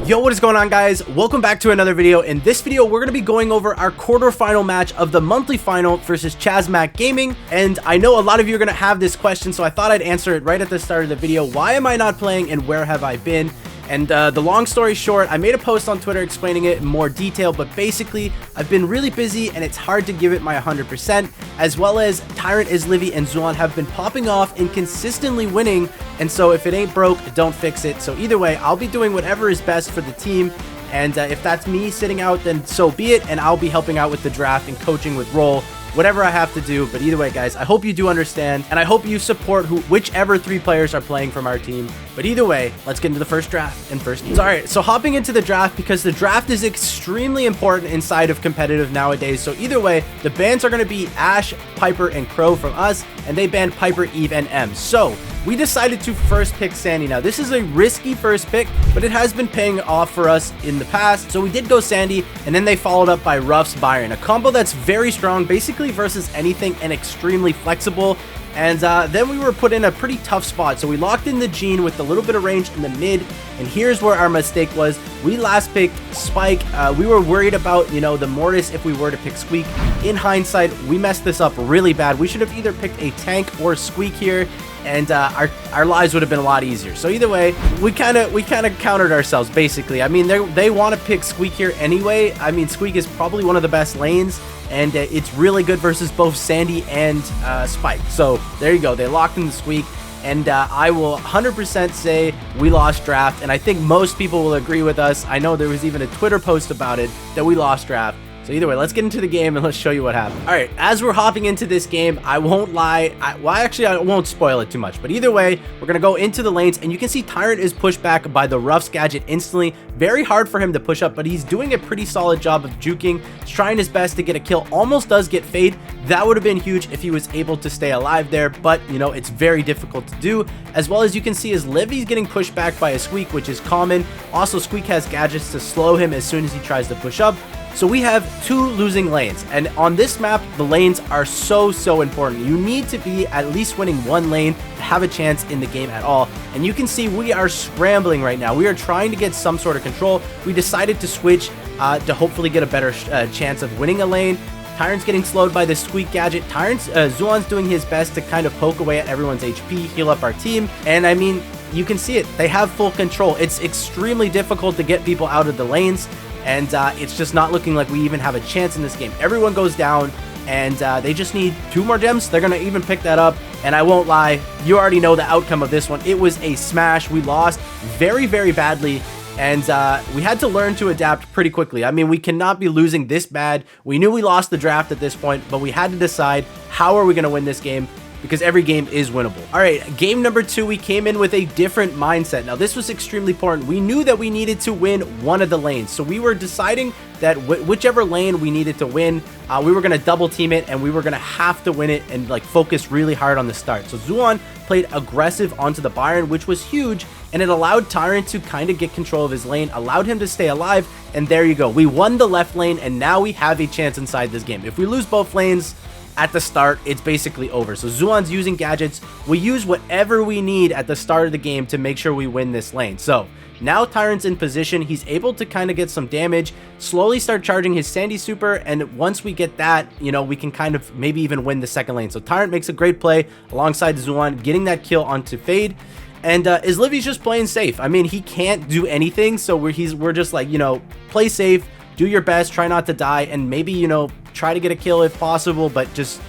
Yo, what is going on, guys? Welcome back to another video. In this video, we're going to be going over our quarterfinal match of the monthly final versus Chazmac Gaming. And I know a lot of you are going to have this question, so I thought I'd answer it right at the start of the video. Why am I not playing and where have I been? And the long story short, I made a post on Twitter explaining it in more detail, but basically, I've been really busy and it's hard to give it my 100%, as well as Tyrant, Izlivy, and Zuan have been popping off and consistently winning, and so if it ain't broke, don't fix it. So either way, I'll be doing whatever is best for the team, and if that's me sitting out, then so be it, and I'll be helping out with the draft and coaching with Brawl, whatever I have to do. But either way, guys, I hope you do understand, and I hope you support whichever 3 players are playing from our team. But either way, let's get into the first draft and first news. All right, so hopping into the draft, because the draft is extremely important inside of competitive nowadays. So either way, the bans are going to be Ash, Piper, and Crow from us, and they banned Piper, Eve, and M. So we decided to first pick Sandy. Now, this is a risky first pick, but it has been paying off for us in the past. So we did go Sandy, and then they followed up by Ruff's Byron, a combo that's very strong, basically versus anything, and extremely flexible. And then we were put in a pretty tough spot. So we locked in the Gene with a little bit of range in the mid. And here's where our mistake was. We last picked Spike. We were worried about, the Mortis if we were to pick Squeak. In hindsight, we messed this up really bad. We should have either picked a tank or Squeak here, and our lives would have been a lot easier. So either way, we kind of countered ourselves, basically. I mean, they want to pick Squeak here anyway. I mean, Squeak is probably one of the best lanes, and it's really good versus both Sandy and Spike. So there you go. They locked in the Squeak, and I will 100% say we lost draft, and I think most people will agree with us. I know there was even a Twitter post about it, that we lost draft. So either way, let's get into the game and let's show you what happened. All right, as we're hopping into this game, I won't lie. I won't spoil it too much, but either way, we're going to go into the lanes, and you can see Tyrant is pushed back by the Ruff's gadget instantly. Very hard for him to push up, but he's doing a pretty solid job of juking. He's trying his best to get a kill. Almost does get Fade. That would have been huge if he was able to stay alive there, but, it's very difficult to do. As well as you can see, is Livy's getting pushed back by a Squeak, which is common. Also, Squeak has gadgets to slow him as soon as he tries to push up. So we have 2 losing lanes, and on this map, the lanes are so important. You need to be at least winning 1 lane to have a chance in the game at all. And you can see we are scrambling right now. We are trying to get some sort of control. We decided to switch to hopefully get a better chance of winning a lane. Tyrant's getting slowed by the Squeak gadget. Zuan's doing his best to kind of poke away at everyone's HP, heal up our team, and I mean, you can see it. They have full control. It's extremely difficult to get people out of the lanes, and it's just not looking like we even have a chance in this game. Everyone goes down, and they just need 2 more gems. They're going to even pick that up, and I won't lie, you already know the outcome of this one. It was a smash. We lost very badly, and we had to learn to adapt pretty quickly. I mean, we cannot be losing this bad. We knew we lost the draft at this point, but we had to decide, how are we going to win this game? Because every game is winnable. All right, game number 2, we came in with a different mindset. Now, this was extremely important. We knew that we needed to win one of the lanes. So we were deciding that whichever lane we needed to win, we were going to double team it, and we were going to have to win it and focus really hard on the start. So Zuan played aggressive onto the Byron, which was huge, and it allowed Tyrant to kind of get control of his lane, allowed him to stay alive, and there you go. We won the left lane, and now we have a chance inside this game. If we lose both lanes at the start, it's basically over. So Zuan's using gadgets. We use whatever we need at the start of the game to make sure we win this lane. So now Tyrant's in position. He's able to kind of get some damage, slowly start charging his Sandy super, and once we get that, we can kind of maybe even win the second lane. So Tyrant makes a great play alongside Zuan, getting that kill onto Fade. And Izlivy's just playing safe. I mean, he can't do anything, so we're just like, play safe, do your best, try not to die, and maybe, try to get a kill if possible, but just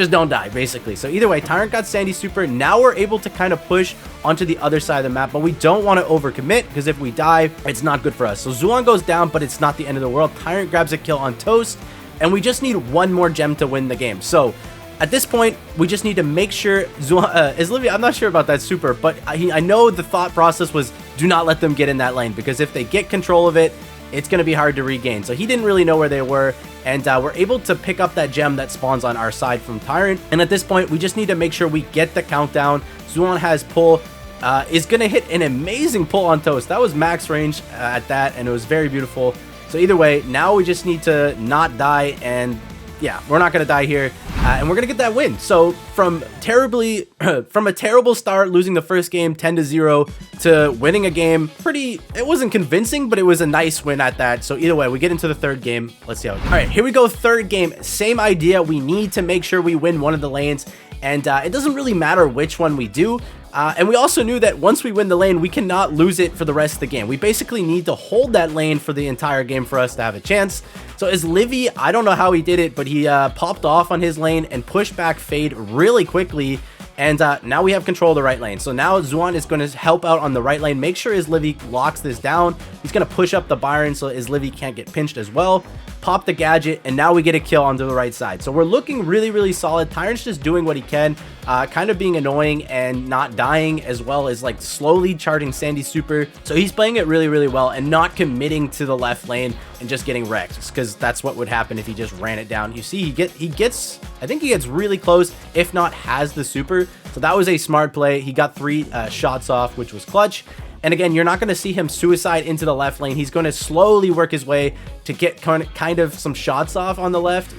don't die, basically. So either way, Tyrant got Sandy super. Now we're able to kind of push onto the other side of the map, but we don't want to overcommit, because if we die, it's not good for us. So Zuan goes down, but it's not the end of the world. Tyrant grabs a kill on Toast, and we just need 1 more gem to win the game. So at this point, we just need to make sure Izlivy, I'm not sure about that super, but I know the thought process was, do not let them get in that lane, because if they get control of it, it's going to be hard to regain. So he didn't really know where they were, and we're able to pick up that gem that spawns on our side from Tyrant. And at this point, we just need to make sure we get the countdown. Zuan has pull, is going to hit an amazing pull on Toast. That was max range at that, and it was very beautiful. So either way, now we just need to not die and yeah, we're not going to die here, and we're going to get that win. So from a terrible start, losing the first game 10-0 to winning a game, it wasn't convincing, but it was a nice win at that. So either way, we get into the third game. Let's see how it goes. All right, here we go. Third game, same idea. We need to make sure we win one of the lanes, and it doesn't really matter which one we do. And we also knew that once we win the lane, we cannot lose it for the rest of the game. We basically need to hold that lane for the entire game for us to have a chance. So as Livy, I don't know how he did it, but he popped off on his lane and pushed back Fade really quickly. And now we have control of the right lane. So now Xuan is going to help out on the right lane, make sure his Livy locks this down. He's going to push up the Byron so his Livy can't get pinched as well. Pop the gadget, and now we get a kill onto the right side. So we're looking really, really solid. Tyrant's just doing what he can, kind of being annoying and not dying, as well as like slowly charging Sandy's super. So he's playing it really, really well and not committing to the left lane and just getting wrecked, because that's what would happen if he just ran it down. You see, I think he gets really close, if not has the super. So that was a smart play. He got 3 shots off, which was clutch. And again, you're not going to see him suicide into the left lane. He's going to slowly work his way to get kind of some shots off on the left.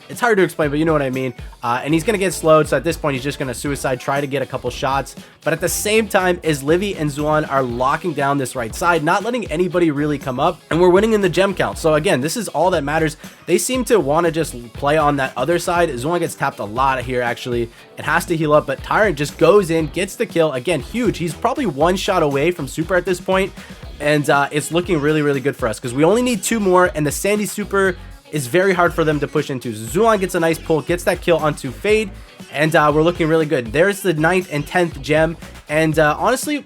It's hard to explain, but you know what I mean. And he's going to get slowed. So at this point, he's just going to suicide, try to get a couple shots. But at the same time, as Livy and Xuan are locking down this right side, not letting anybody really come up. And we're winning in the gem count. So again, this is all that matters. They seem to want to just play on that other side. Xuan gets tapped a lot here, actually. It has to heal up, but Tyrant just goes in, gets the kill. Again, huge. He's probably 1 shot away from super at this point. And it's looking really, really good for us, because we only need 2 more, and the Sandy super is very hard for them to push into. Xuan gets a nice pull, gets that kill onto Fade, and we're looking really good. There's the 9th and 10th gem, and honestly,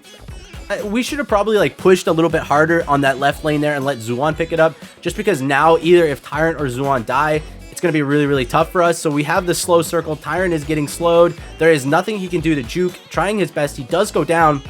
we should have probably like pushed a little bit harder on that left lane there and let Xuan pick it up, just because now either if Tyrant or Xuan die, it's going to be really, really tough for us. So we have the slow circle. Tyrant is getting slowed. There is nothing he can do to juke. Trying his best. He does go down,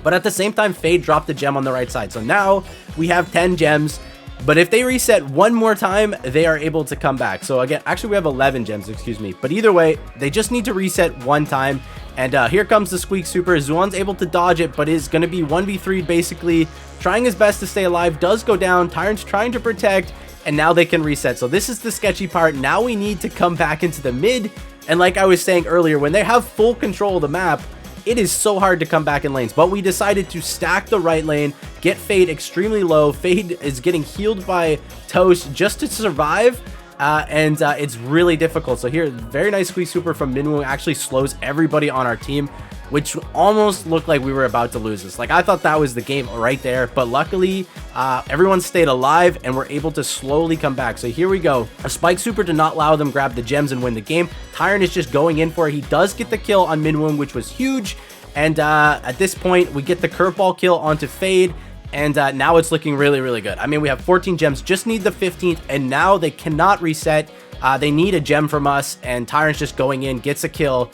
but at the same time, Fade dropped the gem on the right side. So now we have 10 gems. But if they reset one more time, they are able to come back. So again, actually we have 11 gems, excuse me. But either way, they just need to reset one time. And here comes the Squeak Super. Xuan's able to dodge it, but is going to be 1v3 basically. Trying his best to stay alive, does go down. Tyrant's trying to protect, and now they can reset. So this is the sketchy part. Now we need to come back into the mid. And like I was saying earlier, when they have full control of the map, it is so hard to come back in lanes, but we decided to stack the right lane, get Fade extremely low. Fade is getting healed by Toast just to survive, and it's really difficult. So here, very nice squeeze super from Minwoo, actually slows everybody on our team, which almost looked like we were about to lose this. Like, I thought that was the game right there, but luckily everyone stayed alive and we're able to slowly come back. So here we go. A spike super did not allow them grab the gems and win the game. Tyrant is just going in for it. He does get the kill on Minwoo, which was huge. And at this point, we get the curveball kill onto Fade. And now it's looking really, really good. I mean, we have 14 gems, just need the 15th, and now they cannot reset. They need a gem from us, and Tyrant's just going in, gets a kill.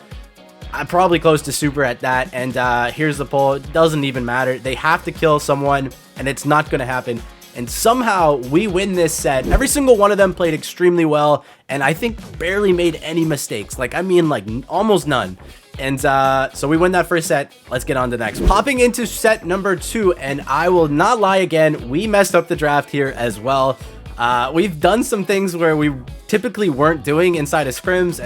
Probably close to super at that, and here's the pull. It doesn't even matter. They have to kill someone, and it's not going to happen. And somehow we win this set. Every single one of them played extremely well, and I think barely made any mistakes. Like, I mean, like almost none. And so we win that first set. Let's get on to the next. Popping into set number 2, and I will not lie again, we messed up the draft here as well. We've done some things where we typically weren't doing inside of scrims.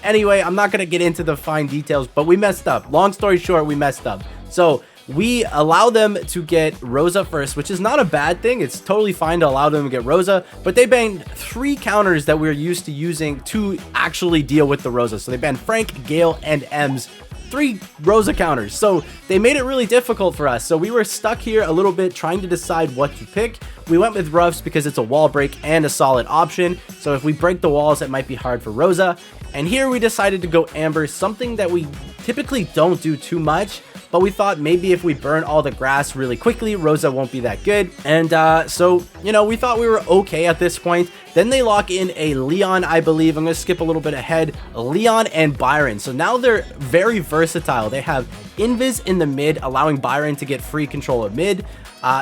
Anyway, I'm not going to get into the fine details, but we messed up. Long story short, we messed up. So we allow them to get Rosa first, which is not a bad thing. It's totally fine to allow them to get Rosa, but they banned 3 counters that we're used to using to actually deal with the Rosa. So they banned Frank, Gale, and Ems. 3 Rosa counters. So they made it really difficult for us. So we were stuck here a little bit trying to decide what to pick. We went with Ruffs because it's a wall break and a solid option. So if we break the walls, it might be hard for Rosa. And here we decided to go Amber, something that we typically don't do too much. But we thought maybe if we burn all the grass really quickly, Rosa won't be that good. And so, you know, we thought we were okay at this point. Then they lock in a Leon, I believe. I'm going to skip a little bit ahead. Leon and Byron. So now they're very versatile. They have Invis in the mid, allowing Byron to get free control of mid.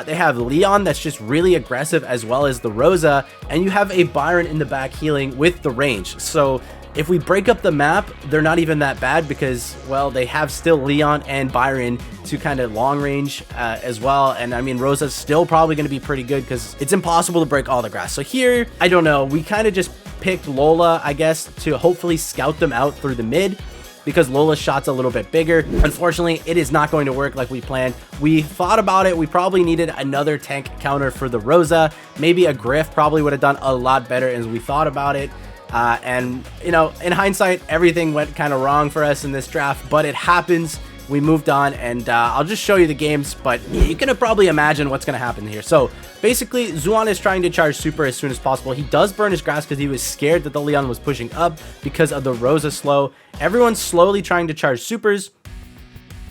They have Leon that's just really aggressive, as well as the Rosa. And you have a Byron in the back healing with the range. So If we break up the map, they're not even that bad because, well, they have still Leon and Byron to kind of long range as well. And I mean, Rosa's still probably going to be pretty good because it's impossible to break all the grass. So here, I don't know. We kind of just picked Lola, I guess, to hopefully scout them out through the mid, because Lola's shot's a little bit bigger. Unfortunately, it is not going to work like we planned. We thought about it. We probably needed another tank counter for the Rosa. Maybe a Griff probably would have done a lot better as we thought about it. And, you know, in hindsight, everything went kind of wrong for us in this draft, but it happens. We moved on, and I'll just show you the games, but you can probably imagine what's going to happen here. So basically, Zuan is trying to charge super as soon as possible. He does burn his grass because he was scared that the Leon was pushing up because of the Rosa slow. Everyone's slowly trying to charge supers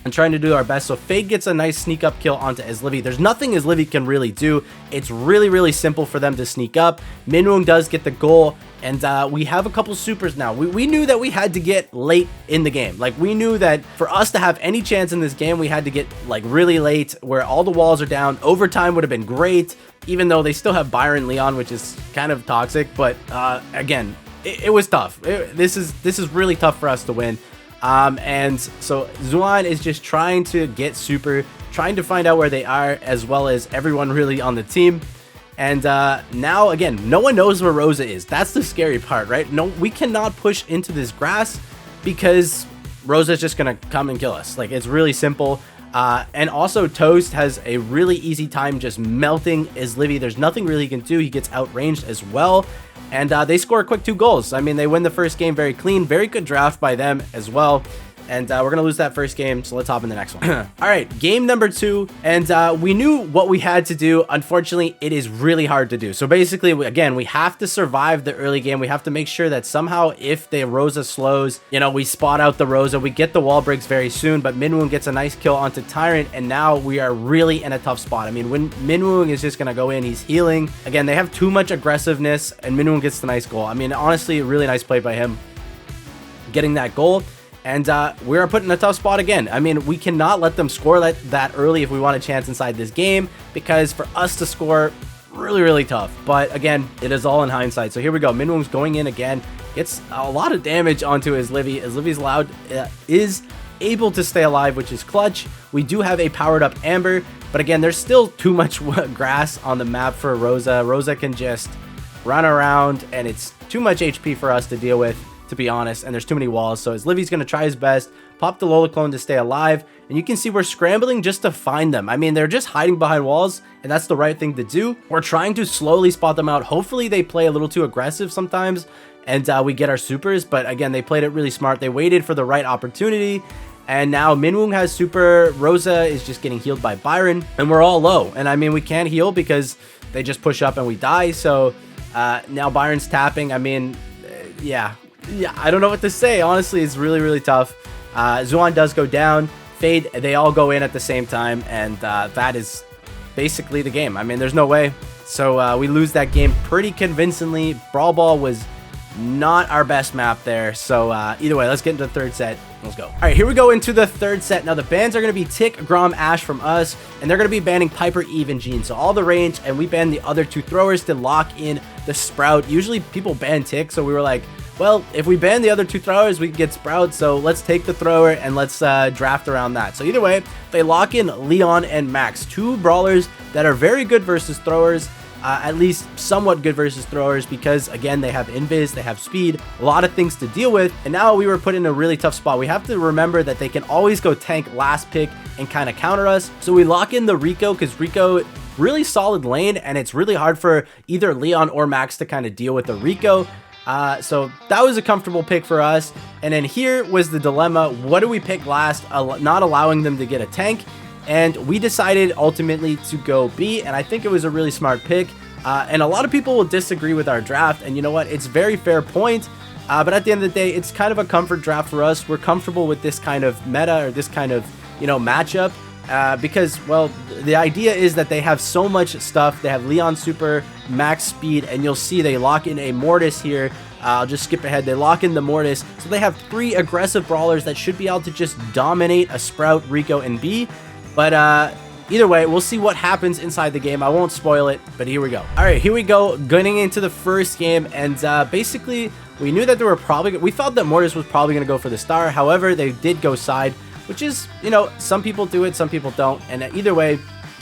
and trying to do our best. So Fade gets a nice sneak up kill onto Eslivy. There's nothing Eslivy can really do. It's really, really simple for them to sneak up. Minwoo does get the goal, and we have a couple supers now. We knew that we had to get late in the game. Like, we knew that for us to have any chance in this game, we had to get like really late where all the walls are down. Overtime would have been great, even though they still have Byron Leon, which is kind of toxic. But again, it was tough. This is really tough for us to win. And so Zuan is just trying to get super, trying to find out where they are, as well as everyone really on the team. And now, again, no one knows where Rosa is. That's the scary part, right? No, we cannot push into this grass because Rosa is just going to come and kill us. Like, it's really simple. And also, Toast has a really easy time just melting Eslivy. There's nothing really he can do. He gets outranged as well. And they score a quick 2 goals. I mean, they win the first game very clean. Very good draft by them as well. And we're going to lose that first game, so let's hop in the next one. All right, game number 2. And we knew what we had to do. Unfortunately, it is really hard to do. So basically, again, we have to survive the early game. We have to make sure that somehow if the Rosa slows, you know, we spot out the Rosa. We get the wall breaks very soon, but Minwoo gets a nice kill onto Tyrant, and now we are really in a tough spot. I mean, when Minwoo is just going to go in, he's healing. Again, they have too much aggressiveness, and Minwoo gets the nice goal. I mean, honestly, a really nice play by him getting that goal. And we are put in a tough spot again. I mean, we cannot let them score that early if we want a chance inside this game, because for us to score, really, really tough. But again, it is all in hindsight. So here we go. Minwoo's going in again. Gets a lot of damage onto Eslivy. Eslivy is able to stay alive, which is clutch. We do have a powered up Amber, but again, there's still too much grass on the map for Rosa. Rosa can just run around, and it's too much HP for us to deal with, to be honest, and there's too many walls. So Eslivvy's going to try his best, pop the Lola clone to stay alive, and you can see we're scrambling just to find them. I mean, they're just hiding behind walls, and that's the right thing to do. We're trying to slowly spot them out. Hopefully they play a little too aggressive sometimes, and we get our supers, but again, they played it really smart. They waited for the right opportunity, and now Minwoo has super. Rosa is just getting healed by Byron, and we're all low. And I mean, we can't heal because they just push up and we die. So now Byron's tapping. I mean, yeah, I don't know what to say. Honestly, it's really, really tough. Zuan does go down. Fade, they all go in at the same time, and that is basically the game. I mean, there's no way. So we lose that game pretty convincingly. Brawl Ball was not our best map there. So either way, let's get into the third set. Let's go. All right, here we go into the third set. Now the bans are going to be Tick, Grom, Ash from us, and they're going to be banning Piper, Eve, and Jean. So all the range, and we ban the other 2 throwers to lock in the Sprout. Usually people ban Tick, so we were like, well, if we ban the other 2 throwers, we can get Sprout, so let's take the thrower and let's draft around that. So either way, they lock in Leon and Max, 2 brawlers that are very good versus throwers, at least somewhat good versus throwers, because again, they have invis, they have speed, a lot of things to deal with, and now we were put in a really tough spot. We have to remember that they can always go tank last pick and kind of counter us. So we lock in the Rico, because Rico, really solid lane, and it's really hard for either Leon or Max to kind of deal with the Rico. So that was a comfortable pick for us. And then here was the dilemma. What do we pick last? Not allowing them to get a tank. And we decided ultimately to go B. And I think it was a really smart pick. And a lot of people will disagree with our draft. And you know what? It's a very fair point. But at the end of the day, it's kind of a comfort draft for us. We're comfortable with this kind of meta, or this kind of, you know, matchup. Because, well, the idea is that they have so much stuff. They have Leon super, max speed, and you'll see they lock in a Mortis here. I'll just skip ahead. They lock in the Mortis. So they have 3 aggressive brawlers that should be able to just dominate a Sprout, Rico, and B. But either way, we'll see what happens inside the game. I won't spoil it, but here we go. All right, here we go. Getting into the first game, and basically We knew that they were probably, we thought that Mortis was probably going to go for the star. However, they did go side, which is, you know, some people do it, some people don't. And either way,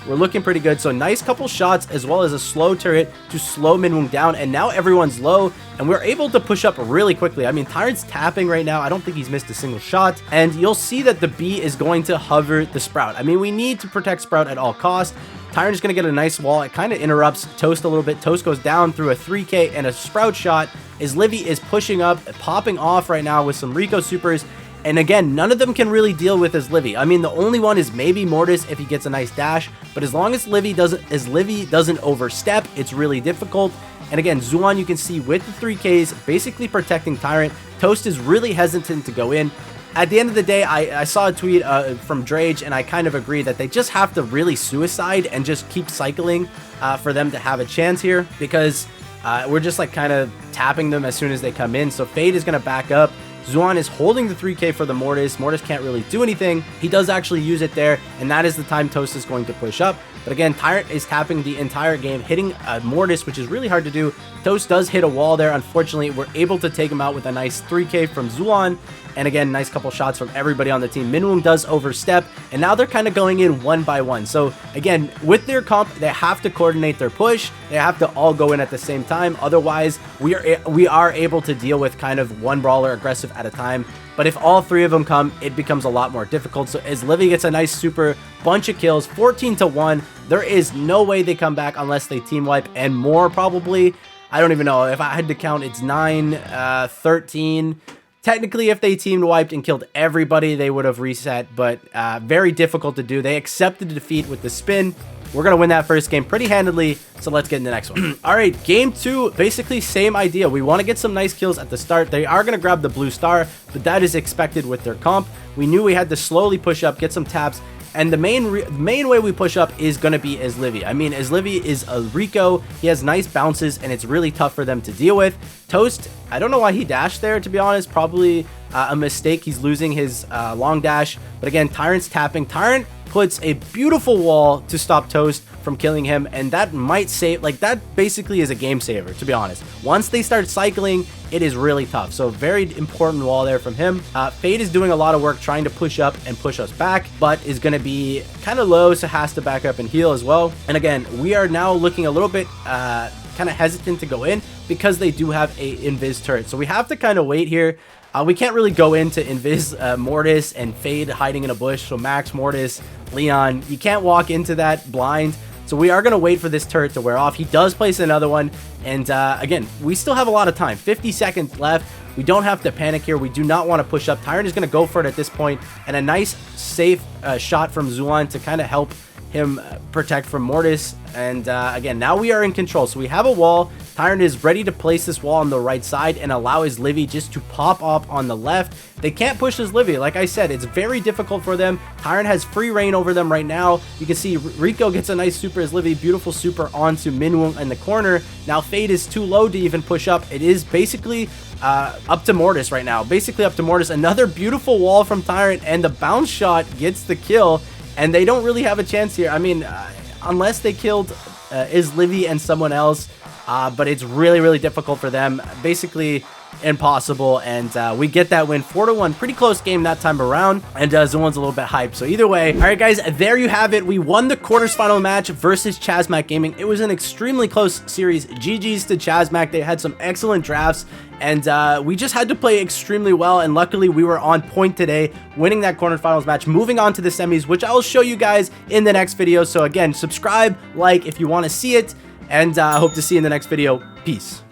we're looking pretty good. So nice couple shots as well as a slow turret to slow Minwoo down. And now everyone's low and we're able to push up really quickly. I mean, Tyrant's tapping right now. I don't think he's missed a single shot. And you'll see that the B is going to hover the Sprout. I mean, we need to protect Sprout at all costs. Tyrant is going to get a nice wall. It kind of interrupts Toast a little bit. Toast goes down through a 3K and a Sprout shot as Livy is pushing up, popping off right now with some Rico supers. And again, none of them can really deal with as Livy. I mean, the only one is maybe Mortis if he gets a nice dash, but as long as Livy doesn't overstep, it's really difficult. And again, Zuan, you can see with the 3Ks basically protecting Tyrant. Toast is really hesitant to go in. At the end of the day, I saw a tweet from Drage, and I kind of agree that they just have to really suicide and just keep cycling for them to have a chance here, because we're just like kind of tapping them as soon as they come in. So Fade is going to back up. Zuan is holding the 3K for the Mortis. Mortis can't really do anything. He does actually use it there, and that is the time Toast is going to push up. But again, Tyrant is tapping the entire game, hitting Mortis, which is really hard to do. Toast does hit a wall there. Unfortunately, we're able to take him out with a nice 3K from Zuan. And again, nice couple shots from everybody on the team. Minwoo does overstep, and now they're kind of going in one by one. So again, with their comp, they have to coordinate their push. They have to all go in at the same time. Otherwise, we are able to deal with kind of one brawler aggressive at a time. But if all three of them come, it becomes a lot more difficult. So as Livy gets a nice super bunch of kills, 14-1, there is no way they come back unless they team wipe and more probably. I don't even know. If I had to count, it's 9, 13. Technically, if they teamed wiped and killed everybody, they would have reset, but very difficult to do. They accepted the defeat with the spin. We're going to win that first game pretty handedly, so let's get in the next one. All right, game 2, basically same idea. We want to get some nice kills at the start. They are going to grab the blue star, but that is expected with their comp. We knew we had to slowly push up, get some taps, and the main way we push up is going to be as Livy. I mean, as Livy is a Rico. He has nice bounces, and it's really tough for them to deal with. Toast, I don't know why he dashed there, to be honest. Probably a mistake. He's losing his long dash. But again, Tyrant's tapping. Tyrant puts a beautiful wall to stop Toast from killing him, and that might save, like, that basically is a game saver, to be honest. Once they start cycling, it is really tough. So very important wall there from him. Fade is doing a lot of work trying to push up and push us back, but is going to be kind of low, so has to back up and heal as well. And again, we are now looking a little bit kind of hesitant to go in because they do have a invis turret. So we have to kind of wait here. We can't really go into invis Mortis and Fade hiding in a bush. So Max, Mortis, Leon, you can't walk into that blind. So we are going to wait for this turret to wear off. He does place another one. And again, we still have a lot of time. 50 seconds left. We don't have to panic here. We do not want to push up. Tyrant is going to go for it at this point. And a nice, safe shot from Zuan to kind of help him protect from Mortis. And again, now we are in control. So we have a wall. Tyrant is ready to place this wall on the right side and allow his Livy just to pop up on the left. They can't push his Livy. Like I said, it's very difficult for them. Tyrant has free reign over them right now. You can see Rico gets a nice super as Livy. Beautiful super onto Minwoo in the corner. Now Fade is too low to even push up. It is basically up to Mortis right now. Basically up to Mortis. Another beautiful wall from Tyrant, and the bounce shot gets the kill. And they don't really have a chance here. I mean, unless they killed is Livy and someone else. But it's really, really difficult for them. Basically impossible. And we get that win 4-1. Pretty close game that time around. And Zuan's a little bit hyped. So either way, all right, guys, there you have it. We won the quarters final match versus Chazmac Gaming. It was an extremely close series. GG's to Chazmac. They had some excellent drafts. And we just had to play extremely well, and luckily we were on point today, winning that quarterfinals match, moving on to the semis, which I'll show you guys in the next video. So again, subscribe, like if you want to see it, and hope to see you in the next video. Peace.